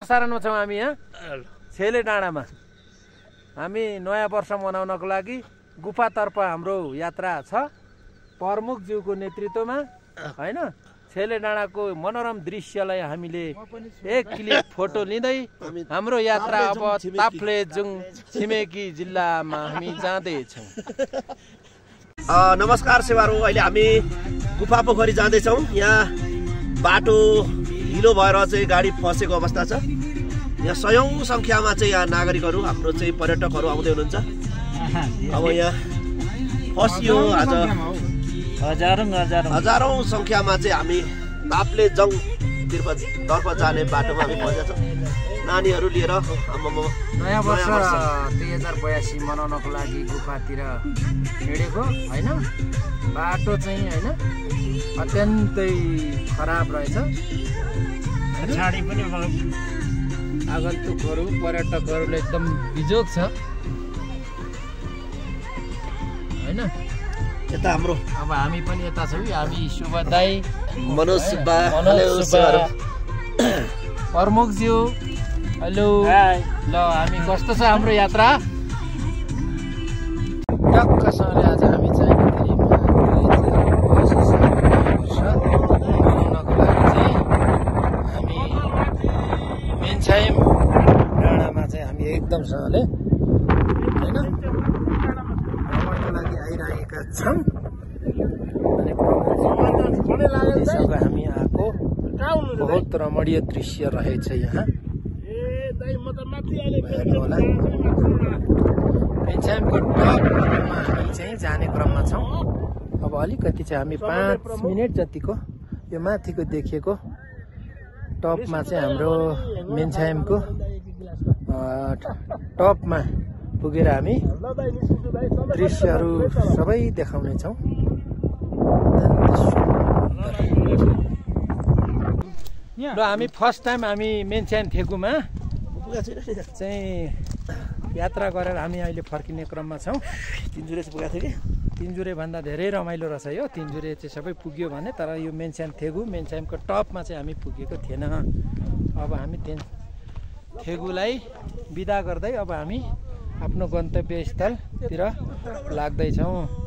प्रसारणमा छौँ हामी यहाँ छेले डाँडामा। हामी नयाँ वर्ष मनाउनको लागि गुफातर्फ हाम्रो यात्रा छ प्रमुखज्यूको नेतृत्वमा हैन। छेले डाँडाको मनोरम दृश्यलाई हामीले एक क्लिक फोटो लिँदै हाम्रो यात्रा अब ताप्लेजुङ छिमेकी जिल्लामा हामी जाँदैछौँ। नमस्कार सेवारो, अहिले हामी गुफा पोखरी जाँदैछौँ। यहाँ बाटो हिलो भएर चाहिँ गाडी फसेको अवस्था छ। यहाँ सयौं संख्यामा चाहिँ यहाँ नागरिकहरू हाम्रो चाहिँ पर्यटकहरू आउँदै हुनुहुन्छ। अब यहाँ फसियो आज हजारौं संख्यामा चाहिँ हामी ताप्लेजुङ तर्फ जाने बाटोमा हामी फसेका छौँ नानीहरू लिएर। नयाँ वर्ष 2082 मनाउनको लागि गुफातिर हिँडेको हैन। बाटो चाहिँ हैन अत्यन्तै खराब रहेछ। छाडी पनि आगन्तुकहरू पर्यटकहरूले एकदम बिजोग छ हैन। यता हाम्रो अब हामी पनि यता छौँ। हामी शुभ दाई, मनोज सुब्बा, प्रमुखज्यू, हेलो। ल हामी कस्तो छ हाम्रो यात्रा? टक्कसँगले आज हामी चाहिँ हामी मेन्छाइम डाँडामा चाहिँ हामी एकदमसँगले होइन भ्रमणको लागि आइरहेका छौँ। हामी आएको बहुत रमणीय दृश्य रहेछ यहाँ। मेन्छाइमको टपमा हामी चाहिँ जाने क्रममा छौँ। अब अलिकति चाहिँ हामी 5 मिनट जतिको यो माथिको देखिएको टपमा चाहिँ हाम्रो मेन्छाइमको टपमा पुगेर हामी दृश्यहरू सबै देखाउनेछौँ। र हामी फर्स्ट टाइम हामी मेन्छाइम थेगुमा चाहिँ यात्रा गरेर हामी अहिले फर्किने क्रममा छौँ। तिनजुरे चाहिँ पुगेको थियो कि तिनजुरे भन्दा धेरै रमाइलो रहेछ यो। तिनजुरे चाहिँ सबै पुग्यो भने, तर यो मेन्छाइम थेगु मेन्छाइमको टपमा चाहिँ हामी पुगेको थिएन। अब हामी थेगुलाई बिदा गर्दै अब हामी आफ्नो गन्तव्य स्थलतिर लाग्दैछौँ।